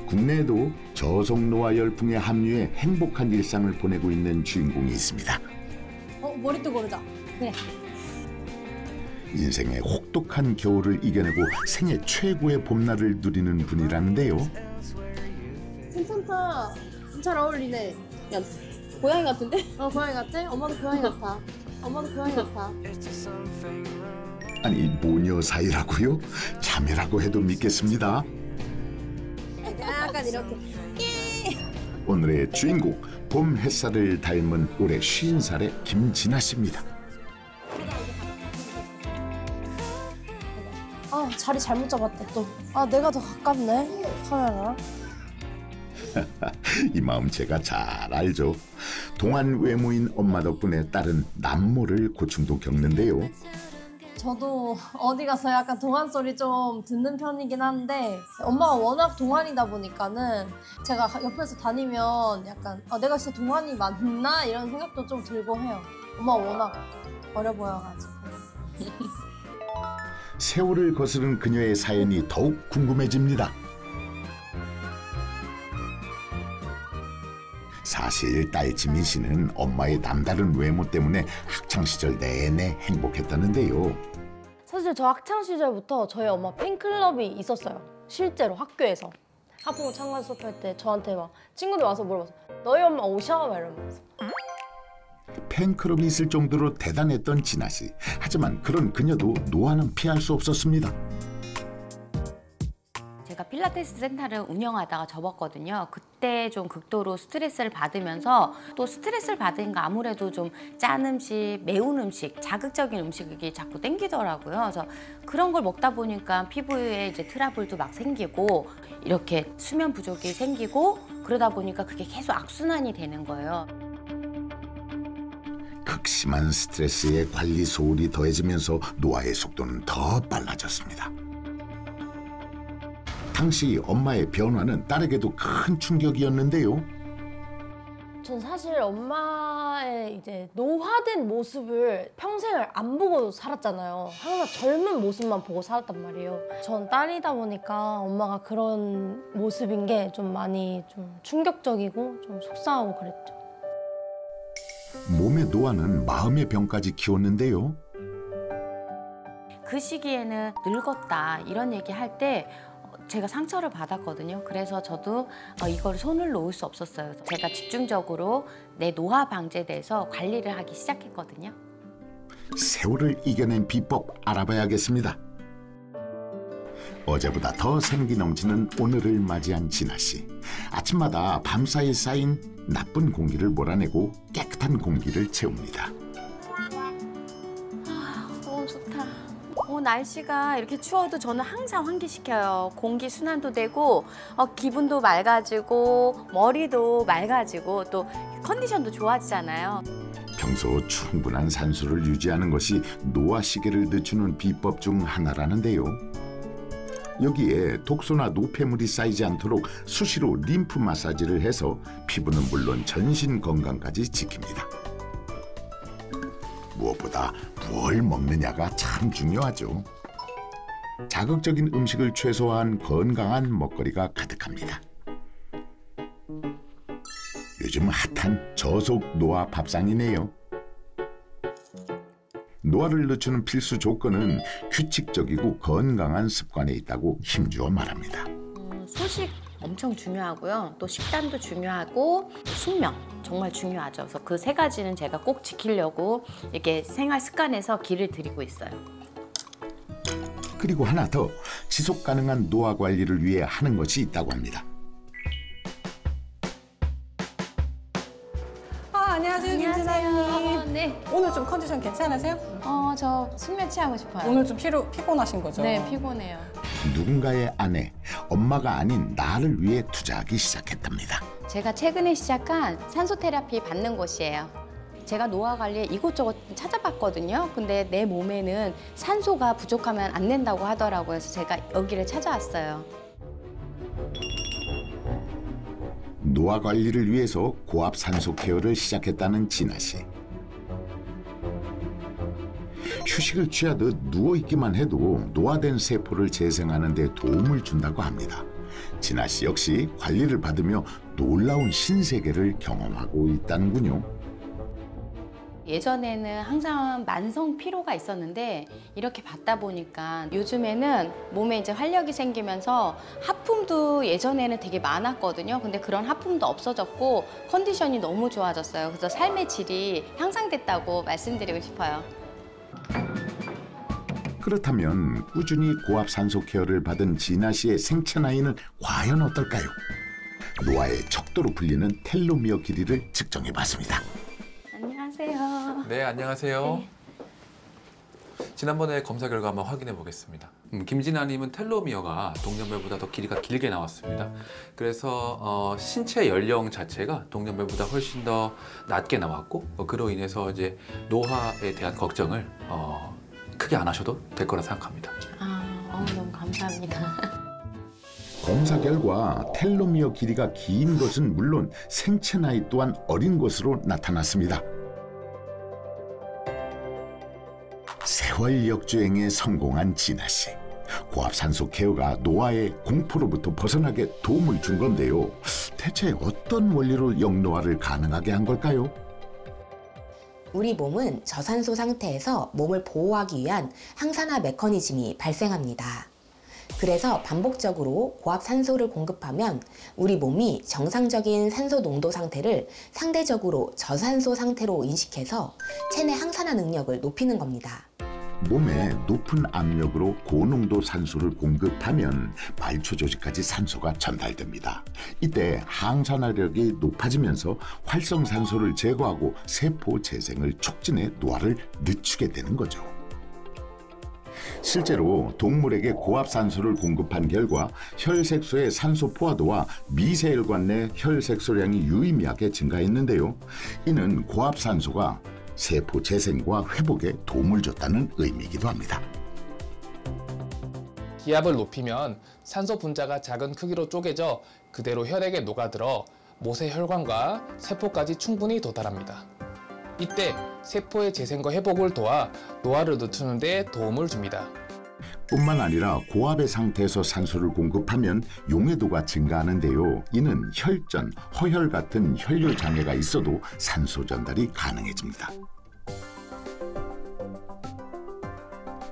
국내에도 저속노화 열풍에 합류해 행복한 일상을 보내고 있는 주인공이 있습니다. 머리도 고르자. 그래. 인생의 혹독한 겨울을 이겨내고 생애 최고의 봄날을 누리는 분이라는데요. 괜찮다. 잘 어울리네. 야, 고양이 같은데? 고양이 같아? 엄마도 고양이 같아. 엄마도 고양이 같아. 아니 모녀 사이라고요? 자매라고 해도 믿겠습니다. 약간 이렇게. 오늘의 주인공 봄 햇살을 닮은 올해 50살의 김진아 씨입니다. 자리 잘못 잡았다 또. 내가 더 가깝네 카메라랑. 이 마음 제가 잘 알죠. 동안 외모인 엄마 덕분에 딸은 남모를 고충도 겪는데요. 저도 어디 가서 약간 동안 소리 좀 듣는 편이긴 한데 엄마가 워낙 동안이다 보니까는 제가 옆에서 다니면 약간 내가 진짜 동안이 맞나? 이런 생각도 좀 들고 해요. 엄마가 워낙 어려 보여가지고. 세월을 거스른 그녀의 사연이 더욱 궁금해집니다. 사실 딸 지민 씨는 엄마의 남다른 외모 때문에 학창시절 내내 행복했다는데요. 사실 저 학창시절부터 저희 엄마 팬클럽이 있었어요. 실제로 학교에서. 하프로 창간 수업할 때 저한테 막 친구들 와서 물어봤어. 너희 엄마 오셔? 막 이러면서. 팬클럽이 있을 정도로 대단했던 진아 씨. 하지만 그런 그녀도 노화는 피할 수 없었습니다. 제가 필라테스 센터를 운영하다가 접었거든요. 그때 좀 극도로 스트레스를 받으면서 또 스트레스를 받으니까 아무래도 좀 짠 음식, 매운 음식, 자극적인 음식이 자꾸 땡기더라고요. 그래서 그런 걸 먹다 보니까 피부에 이제 트러블도 막 생기고 이렇게 수면 부족이 생기고 그러다 보니까 그게 계속 악순환이 되는 거예요. 극심한 스트레스에 관리 소홀이 더해지면서 노화의 속도는 더 빨라졌습니다. 당시 엄마의 변화는 딸에게도 큰 충격이었는데요. 전 사실 엄마의 이제 노화된 모습을 평생을 안 보고 살았잖아요. 항상 젊은 모습만 보고 살았단 말이에요. 전 딸이다 보니까 엄마가 그런 모습인 게 좀 많이 좀 충격적이고 좀 속상하고 그랬죠. 몸의 노화는 마음의 병까지 키웠는데요. 그 시기에는 늙었다 이런 얘기 할 때 제가 상처를 받았거든요. 그래서 저도 이걸 손을 놓을 수 없었어요. 제가 집중적으로 내 노화 방제에 대해서 관리를 하기 시작했거든요. 세월을 이겨낸 비법 알아봐야겠습니다. 어제보다 더 생기 넘치는 오늘을 맞이한 진아 씨. 아침마다 밤사이 쌓인 나쁜 공기를 몰아내고 깨끗한 공기를 채웁니다. 너무 좋다. 날씨가 이렇게 추워도 저는 항상 환기시켜요. 공기 순환도 되고 기분도 맑아지고 머리도 맑아지고 또 컨디션도 좋아지잖아요. 평소 충분한 산소를 유지하는 것이 노화 시기를 늦추는 비법 중 하나라는데요. 여기에 독소나 노폐물이 쌓이지 않도록 수시로 림프 마사지를 해서 피부는 물론 전신 건강까지 지킵니다. 무엇보다 뭘 먹느냐가 참 중요하죠. 자극적인 음식을 최소화한 건강한 먹거리가 가득합니다. 요즘 핫한 저속 노화 밥상이네요. 노화를 늦추는 필수 조건은 규칙적이고 건강한 습관에 있다고 힘주어 말합니다. 소식 엄청 중요하고요. 또 식단도 중요하고 숙면 정말 중요하죠. 그래서 그 세 가지는 제가 꼭 지키려고 이렇게 생활 습관에서 길을 들이고 있어요. 그리고 하나 더 지속 가능한 노화 관리를 위해 하는 것이 있다고 합니다. 안녕하세요, 김진아님. 네. 오늘 좀 컨디션 괜찮으세요? 저 숙면 취하고 싶어요. 오늘 좀 피곤하신 거죠? 네, 피곤해요. 누군가의 아내, 엄마가 아닌 나를 위해 투자하기 시작했답니다. 제가 최근에 시작한 산소 테라피 받는 곳이에요. 제가 노화 관리에 이곳저곳 찾아봤거든요. 근데 내 몸에는 산소가 부족하면 안 된다고 하더라고요. 그래서 제가 여기를 찾아왔어요. 노화 관리를 위해서 고압 산소 케어를 시작했다는 진아 씨. 휴식을 취하듯 누워있기만 해도 노화된 세포를 재생하는 데 도움을 준다고 합니다. 진아 씨 역시 관리를 받으며 놀라운 신세계를 경험하고 있다는군요. 예전에는 항상 만성 피로가 있었는데 이렇게 받다 보니까 요즘에는 몸에 이제 활력이 생기면서 하품도 예전에는 되게 많았거든요. 근데 그런 하품도 없어졌고 컨디션이 너무 좋아졌어요. 그래서 삶의 질이 향상됐다고 말씀드리고 싶어요. 그렇다면 꾸준히 고압 산소 케어를 받은 진아 씨의 생체 나이는 과연 어떨까요? 노화의 척도로 불리는 텔로미어 길이를 측정해 봤습니다. 안녕하세요. 네, 안녕하세요. 네. 지난번에 검사 결과 한번 확인해 보겠습니다. 김진아님은 텔로미어가 동년배보다 더 길이가 길게 나왔습니다. 그래서 신체 연령 자체가 동년배보다 훨씬 더 낮게 나왔고 그로 인해서 이제 노화에 대한 걱정을 크게 안 하셔도 될 거라 생각합니다. 너무 감사합니다. 검사 결과 텔로미어 길이가 긴 것은 물론 생체 나이 또한 어린 것으로 나타났습니다. 세월 역주행에 성공한 진아 씨. 고압 산소 케어가 노화의 공포로부터 벗어나게 도움을 준 건데요. 대체 어떤 원리로 역노화를 가능하게 한 걸까요? 우리 몸은 저산소 상태에서 몸을 보호하기 위한 항산화 메커니즘이 발생합니다. 그래서 반복적으로 고압 산소를 공급하면 우리 몸이 정상적인 산소 농도 상태를 상대적으로 저산소 상태로 인식해서 체내 항산화 능력을 높이는 겁니다. 몸에 높은 압력으로 고농도 산소를 공급하면 말초 조직까지 산소가 전달됩니다. 이때 항산화력이 높아지면서 활성산소를 제거하고 세포 재생을 촉진해 노화를 늦추게 되는 거죠. 실제로 동물에게 고압산소를 공급한 결과 혈색소의 산소 포화도와 미세혈관 내 혈색소량이 유의미하게 증가했는데요. 이는 고압산소가 세포 재생과 회복에 도움을 줬다는 의미이기도 합니다. 기압을 높이면 산소 분자가 작은 크기로 쪼개져 그대로 혈액에 녹아들어 모세 혈관과 세포까지 충분히 도달합니다. 이때 세포의 재생과 회복을 도와 노화를 늦추는 데 도움을 줍니다. 뿐만 아니라 고압의 상태에서 산소를 공급하면 용해도가 증가하는데요. 이는 혈전, 허혈 같은 혈류 장애가 있어도 산소 전달이 가능해집니다.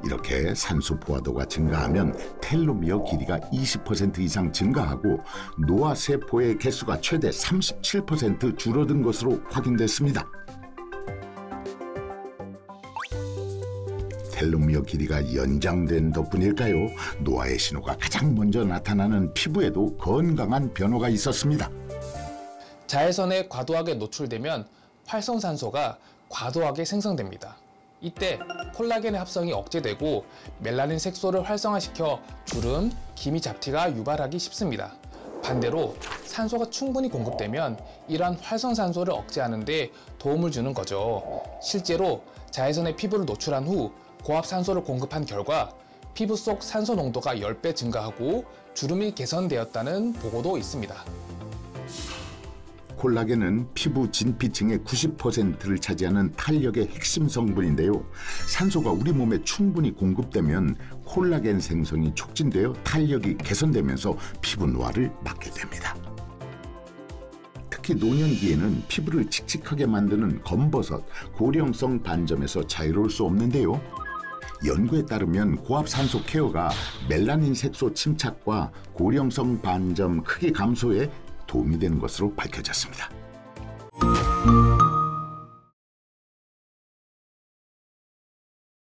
이렇게 산소 포화도가 증가하면 텔로미어 길이가 20% 이상 증가하고 노화 세포의 개수가 최대 37% 줄어든 것으로 확인됐습니다. 텔로미어 길이가 연장된 덕분일까요? 노화의 신호가 가장 먼저 나타나는 피부에도 건강한 변화가 있었습니다. 자외선에 과도하게 노출되면 활성산소가 과도하게 생성됩니다. 이때 콜라겐의 합성이 억제되고 멜라닌 색소를 활성화시켜 주름, 기미 잡티가 유발하기 쉽습니다. 반대로 산소가 충분히 공급되면 이러한 활성산소를 억제하는 데 도움을 주는 거죠. 실제로 자외선에 피부를 노출한 후 고압산소를 공급한 결과 피부 속 산소 농도가 10배 증가하고 주름이 개선되었다는 보고도 있습니다. 콜라겐은 피부 진피층의 90%를 차지하는 탄력의 핵심 성분인데요. 산소가 우리 몸에 충분히 공급되면 콜라겐 생성이 촉진되어 탄력이 개선되면서 피부 노화를 막게 됩니다. 특히 노년기에는 피부를 칙칙하게 만드는 검버섯, 고령성 반점에서 자유로울 수 없는데요. 연구에 따르면 고압산소 케어가 멜라닌 색소 침착과 고령성 반점 크기 감소에 도움이 되는 것으로 밝혀졌습니다.